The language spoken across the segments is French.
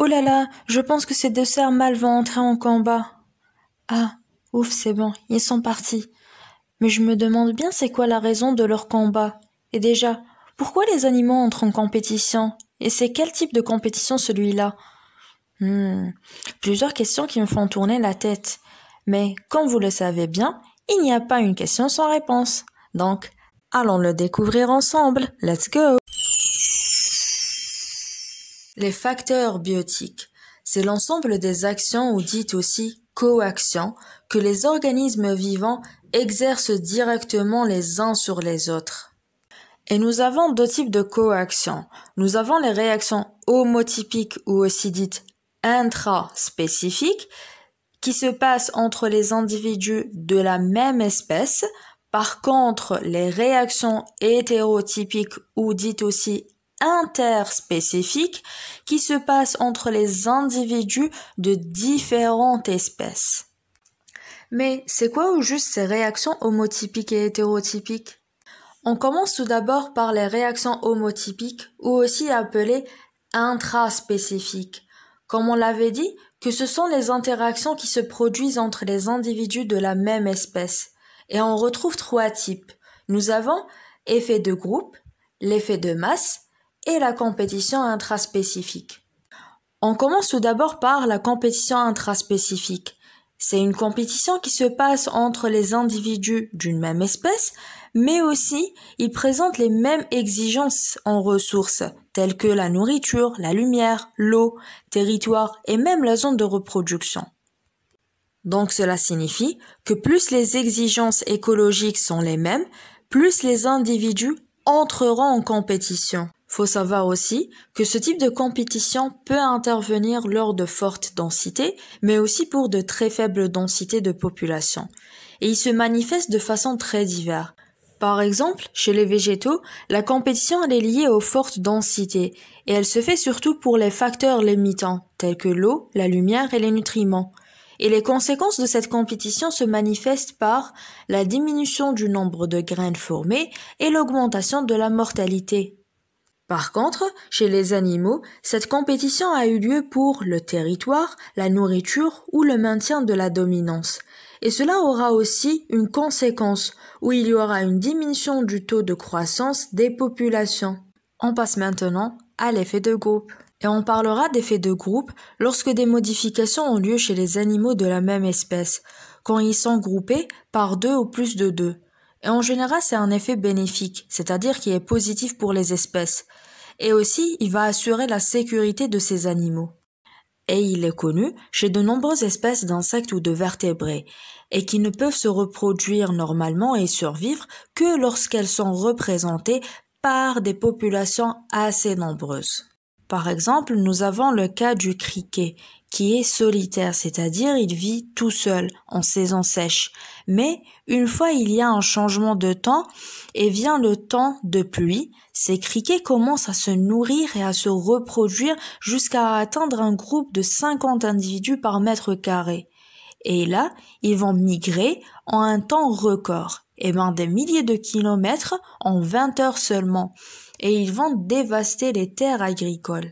Oh là là, je pense que ces deux cerfs mâles vont entrer en combat. Ah, ouf, c'est bon, ils sont partis. Mais je me demande bien c'est quoi la raison de leur combat. Et déjà, pourquoi les animaux entrent en compétition? Et c'est quel type de compétition celui-là? Plusieurs questions qui me font tourner la tête. Mais comme vous le savez bien, il n'y a pas une question sans réponse. Donc, allons le découvrir ensemble. Let's go! Les facteurs biotiques, c'est l'ensemble des actions ou dites aussi coactions que les organismes vivants exercent directement les uns sur les autres. Et nous avons deux types de coactions. Nous avons les réactions homotypiques ou aussi dites intraspécifiques qui se passent entre les individus de la même espèce. Par contre, les réactions hétérotypiques ou dites aussi interspécifiques qui se passent entre les individus de différentes espèces. Mais c'est quoi au juste ces réactions homotypiques et hétérotypiques? On commence tout d'abord par les réactions homotypiques ou aussi appelées intraspécifiques. Comme on l'avait dit, que ce sont les interactions qui se produisent entre les individus de la même espèce. Et on retrouve trois types. Nous avons effet de groupe, l'effet de masse et la compétition intraspécifique. On commence tout d'abord par la compétition intraspécifique. C'est une compétition qui se passe entre les individus d'une même espèce, mais aussi ils présentent les mêmes exigences en ressources, telles que la nourriture, la lumière, l'eau, territoire et même la zone de reproduction. Donc cela signifie que plus les exigences écologiques sont les mêmes, plus les individus entreront en compétition. Faut savoir aussi que ce type de compétition peut intervenir lors de fortes densités, mais aussi pour de très faibles densités de population. Et il se manifeste de façon très diverse. Par exemple, chez les végétaux, la compétition elle est liée aux fortes densités, et elle se fait surtout pour les facteurs limitants, tels que l'eau, la lumière et les nutriments. Et les conséquences de cette compétition se manifestent par la diminution du nombre de graines formées et l'augmentation de la mortalité. Par contre, chez les animaux, cette compétition a eu lieu pour le territoire, la nourriture ou le maintien de la dominance. Et cela aura aussi une conséquence où il y aura une diminution du taux de croissance des populations. On passe maintenant à l'effet de groupe. Et on parlera d'effet de groupe lorsque des modifications ont lieu chez les animaux de la même espèce, quand ils sont groupés par deux ou plus de deux. Et en général, c'est un effet bénéfique, c'est-à-dire qui est positif pour les espèces. Et aussi, il va assurer la sécurité de ces animaux. Et il est connu chez de nombreuses espèces d'insectes ou de vertébrés, et qui ne peuvent se reproduire normalement et survivre que lorsqu'elles sont représentées par des populations assez nombreuses. Par exemple, nous avons le cas du criquet, qui est solitaire, c'est-à-dire il vit tout seul en saison sèche. Mais une fois il y a un changement de temps et vient le temps de pluie, ces criquets commencent à se nourrir et à se reproduire jusqu'à atteindre un groupe de 50 individus par mètre carré. Et là, ils vont migrer en un temps record, des milliers de kilomètres en 20 heures seulement, et ils vont dévaster les terres agricoles.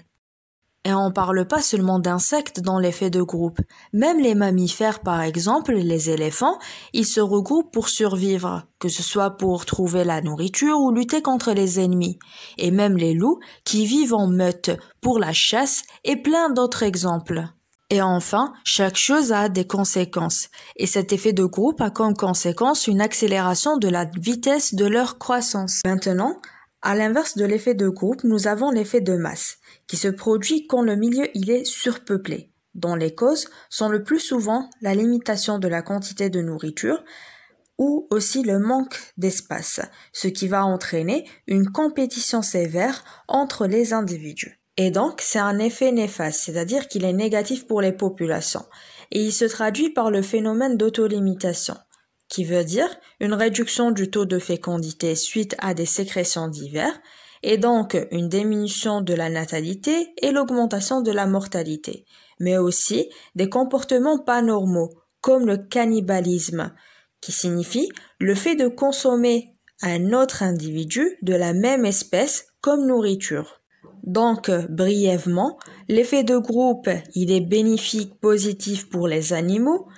Et on parle pas seulement d'insectes dans l'effet de groupe. Même les mammifères, par exemple, les éléphants, ils se regroupent pour survivre, que ce soit pour trouver la nourriture ou lutter contre les ennemis. Et même les loups qui vivent en meute pour la chasse et plein d'autres exemples. Et enfin, chaque chose a des conséquences. Et cet effet de groupe a comme conséquence une accélération de la vitesse de leur croissance. Maintenant, à l'inverse de l'effet de groupe, nous avons l'effet de masse, qui se produit quand le milieu il est surpeuplé, dont les causes sont le plus souvent la limitation de la quantité de nourriture ou aussi le manque d'espace, ce qui va entraîner une compétition sévère entre les individus. Et donc, c'est un effet néfaste, c'est-à-dire qu'il est négatif pour les populations, et il se traduit par le phénomène d'autolimitation, qui veut dire une réduction du taux de fécondité suite à des sécrétions diverses, et donc une diminution de la natalité et l'augmentation de la mortalité, mais aussi des comportements pas normaux, comme le cannibalisme, qui signifie le fait de consommer un autre individu de la même espèce comme nourriture. Donc, brièvement, l'effet de groupe, il est bénéfique, positif pour les animaux.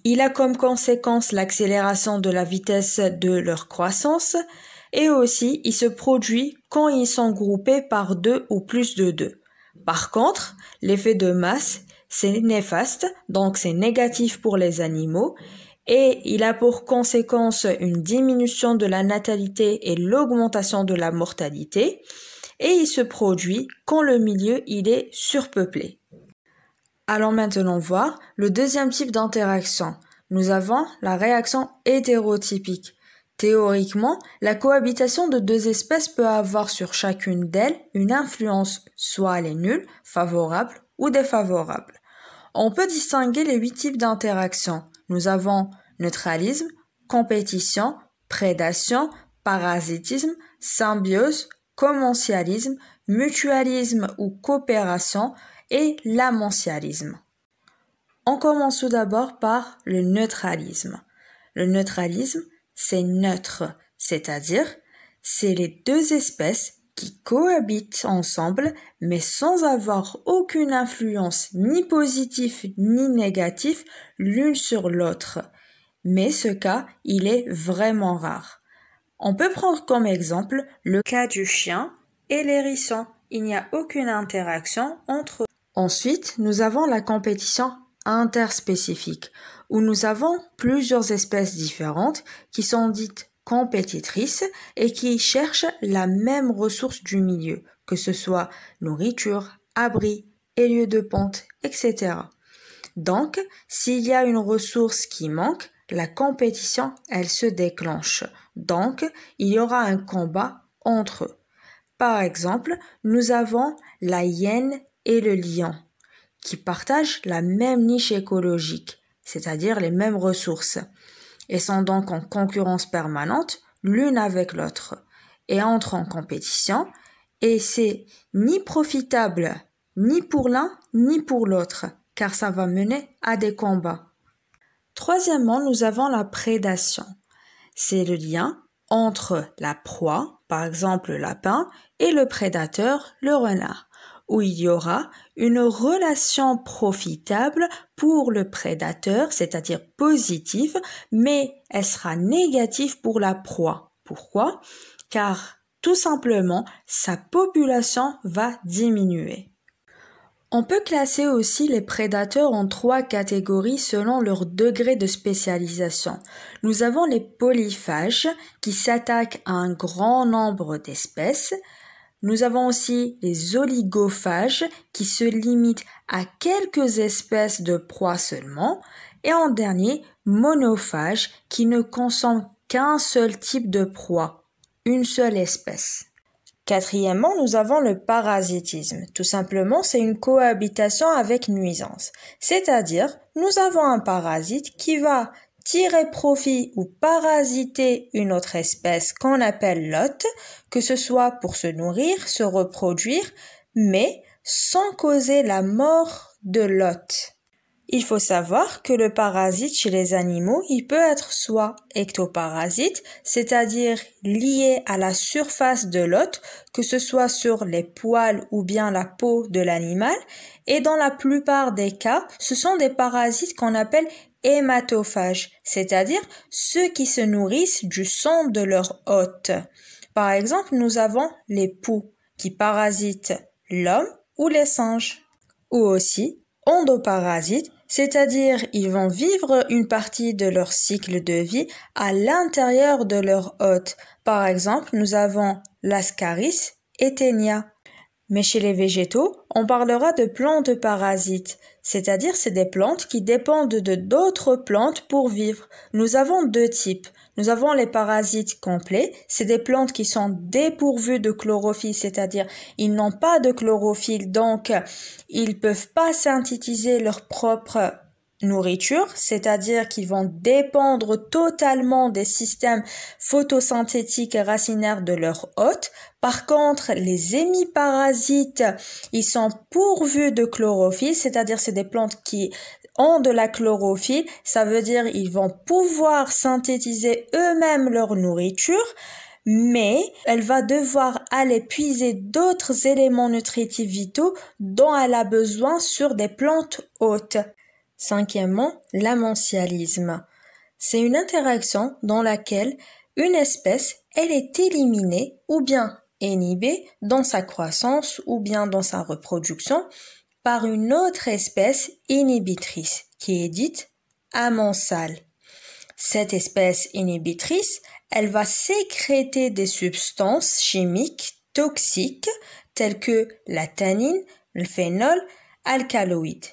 Il a comme conséquence l'accélération de la vitesse de leur croissance et aussi il se produit quand ils sont groupés par deux ou plus de deux. Par contre, l'effet de masse, c'est néfaste, donc c'est négatif pour les animaux et il a pour conséquence une diminution de la natalité et l'augmentation de la mortalité et il se produit quand le milieu il est surpeuplé. Allons maintenant voir le deuxième type d'interaction. Nous avons la réaction hétérotypique. Théoriquement, la cohabitation de deux espèces peut avoir sur chacune d'elles une influence, soit elle est nulle, favorable ou défavorable. On peut distinguer les 8 types d'interaction. Nous avons neutralisme, compétition, prédation, parasitisme, symbiose, commensalisme, mutualisme ou coopération et l'amentialisme. On commence tout d'abord par le neutralisme. Le neutralisme, c'est neutre, c'est-à-dire c'est les deux espèces qui cohabitent ensemble mais sans avoir aucune influence ni positive ni négative l'une sur l'autre. Mais ce cas, il est vraiment rare. On peut prendre comme exemple le cas du chien et l'hérisson. Il n'y a aucune interaction entre eux. Ensuite, nous avons la compétition interspécifique, où nous avons plusieurs espèces différentes qui sont dites compétitrices et qui cherchent la même ressource du milieu, que ce soit nourriture, abri, et lieu de ponte, etc. Donc, s'il y a une ressource qui manque, la compétition, elle se déclenche. Donc, il y aura un combat entre eux. Par exemple, nous avons la hyène et le lion, qui partagent la même niche écologique, c'est-à-dire les mêmes ressources, et sont donc en concurrence permanente l'une avec l'autre, et entrent en compétition, et c'est ni profitable, ni pour l'un, ni pour l'autre, car ça va mener à des combats. Troisièmement, nous avons la prédation. C'est le lien entre la proie, par exemple le lapin, et le prédateur, le renard, où il y aura une relation profitable pour le prédateur, c'est-à-dire positive, mais elle sera négative pour la proie. Pourquoi? Car tout simplement, sa population va diminuer. On peut classer aussi les prédateurs en 3 catégories selon leur degré de spécialisation. Nous avons les polyphages qui s'attaquent à un grand nombre d'espèces. Nous avons aussi les oligophages qui se limitent à quelques espèces de proies seulement. Et en dernier, monophages qui ne consomment qu'un seul type de proie, une seule espèce. Quatrièmement, nous avons le parasitisme. Tout simplement, c'est une cohabitation avec nuisance. C'est-à-dire, nous avons un parasite qui va tirer profit ou parasiter une autre espèce qu'on appelle l'hôte, que ce soit pour se nourrir, se reproduire, mais sans causer la mort de l'hôte. Il faut savoir que le parasite chez les animaux, il peut être soit ectoparasite, c'est-à-dire lié à la surface de l'hôte, que ce soit sur les poils ou bien la peau de l'animal, et dans la plupart des cas, ce sont des parasites qu'on appelle hématophages, c'est-à-dire ceux qui se nourrissent du sang de leur hôte. Par exemple, nous avons les poux qui parasitent l'homme ou les singes, ou aussi endoparasites, c'est-à-dire ils vont vivre une partie de leur cycle de vie à l'intérieur de leur hôte. Par exemple, nous avons l'Ascaris et Ténia. Mais chez les végétaux, on parlera de plantes parasites, c'est-à-dire c'est des plantes qui dépendent de d'autres plantes pour vivre. Nous avons 2 types. Nous avons les parasites complets, c'est des plantes qui sont dépourvues de chlorophylle, c'est-à-dire ils n'ont pas de chlorophylle, donc ils peuvent pas synthétiser leur propre nourriture, c'est-à-dire qu'ils vont dépendre totalement des systèmes photosynthétiques et racinaires de leur hôte. Par contre, les hémiparasites, ils sont pourvus de chlorophylle, c'est-à-dire c'est des plantes qui ont de la chlorophylle, ça veut dire ils vont pouvoir synthétiser eux-mêmes leur nourriture, mais elle va devoir aller puiser d'autres éléments nutritifs vitaux dont elle a besoin sur des plantes hôtes. Cinquièmement, l'amentialisme. C'est une interaction dans laquelle une espèce, elle est éliminée ou bien inhibée dans sa croissance ou bien dans sa reproduction par une autre espèce inhibitrice qui est dite amensale. Cette espèce inhibitrice, elle va sécréter des substances chimiques toxiques telles que la tannine, le phénol, alcaloïdes.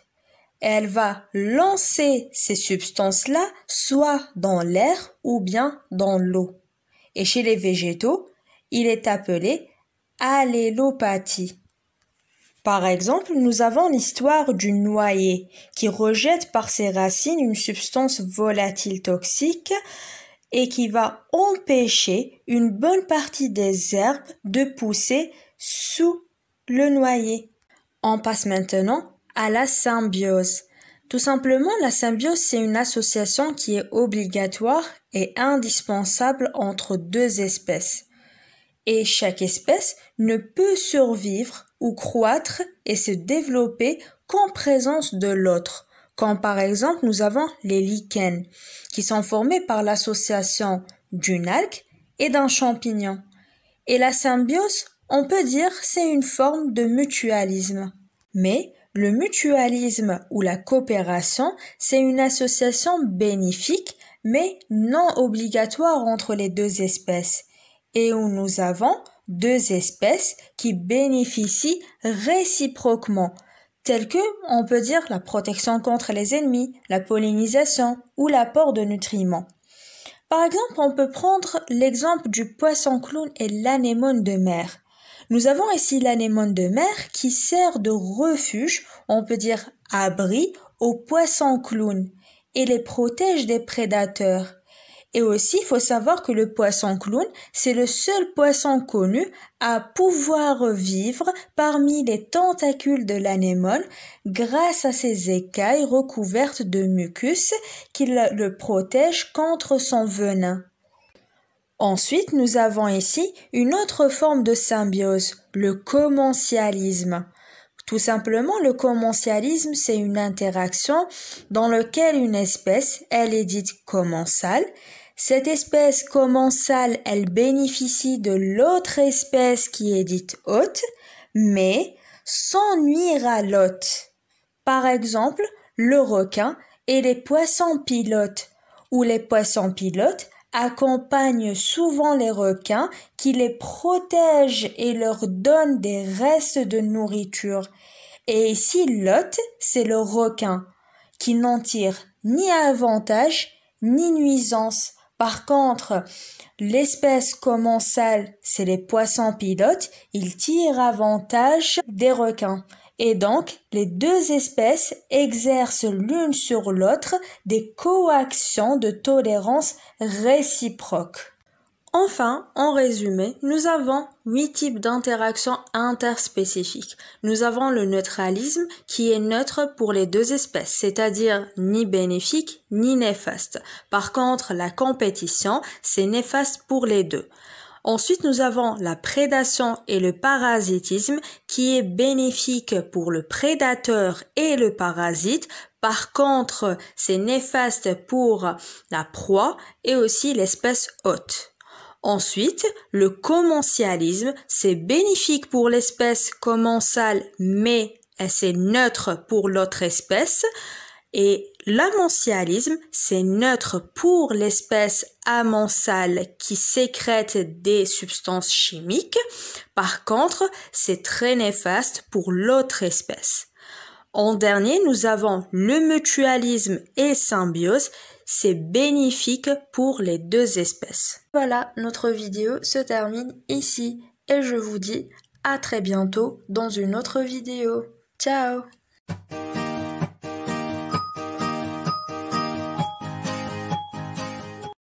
Elle va lancer ces substances-là soit dans l'air ou bien dans l'eau. Et chez les végétaux, il est appelé allélopathie. Par exemple, nous avons l'histoire du noyer qui rejette par ses racines une substance volatile toxique et qui va empêcher une bonne partie des herbes de pousser sous le noyer. On passe maintenant à la symbiose. Tout simplement, la symbiose, c'est une association qui est obligatoire et indispensable entre deux espèces. Et chaque espèce ne peut survivre ou croître et se développer qu'en présence de l'autre. Comme par exemple, nous avons les lichens, qui sont formés par l'association d'une algue et d'un champignon. Et la symbiose, on peut dire, c'est une forme de mutualisme. Mais le mutualisme ou la coopération, c'est une association bénéfique, mais non obligatoire entre les deux espèces, et où nous avons deux espèces qui bénéficient réciproquement, telles que, on peut dire, la protection contre les ennemis, la pollinisation ou l'apport de nutriments. Par exemple, on peut prendre l'exemple du poisson clown et l'anémone de mer. Nous avons ici l'anémone de mer qui sert de refuge, on peut dire abri, aux poissons clowns et les protège des prédateurs. Et aussi, il faut savoir que le poisson clown, c'est le seul poisson connu à pouvoir vivre parmi les tentacules de l'anémone grâce à ses écailles recouvertes de mucus qui le protègent contre son venin. Ensuite, nous avons ici une autre forme de symbiose, le commensalisme. Tout simplement, le commensalisme, c'est une interaction dans laquelle une espèce, elle est dite commensale. Cette espèce commensale, elle bénéficie de l'autre espèce qui est dite hôte, mais sans nuire à l'hôte. Par exemple, le requin et les poissons pilotes, où les poissons pilotes accompagnent souvent les requins qui les protègent et leur donnent des restes de nourriture. Et ici, l'hôte, c'est le requin qui n'en tire ni avantage ni nuisance. Par contre, l'espèce commensale, c'est les poissons pilotes, ils tirent avantage des requins. Et donc, les deux espèces exercent l'une sur l'autre des coactions de tolérance réciproque. Enfin, en résumé, nous avons 8 types d'interactions interspécifiques. Nous avons le neutralisme qui est neutre pour les deux espèces, c'est-à-dire ni bénéfique ni néfaste. Par contre, la compétition, c'est néfaste pour les deux. Ensuite, nous avons la prédation et le parasitisme qui est bénéfique pour le prédateur et le parasite. Par contre, c'est néfaste pour la proie et aussi l'espèce hôte. Ensuite, le commensalisme, c'est bénéfique pour l'espèce commensale, mais c'est neutre pour l'autre espèce. Et l'amentialisme, c'est neutre pour l'espèce amensale qui sécrète des substances chimiques. Par contre, c'est très néfaste pour l'autre espèce. En dernier, nous avons le mutualisme et symbiose. C'est bénéfique pour les deux espèces. Voilà, notre vidéo se termine ici et je vous dis à très bientôt dans une autre vidéo. Ciao!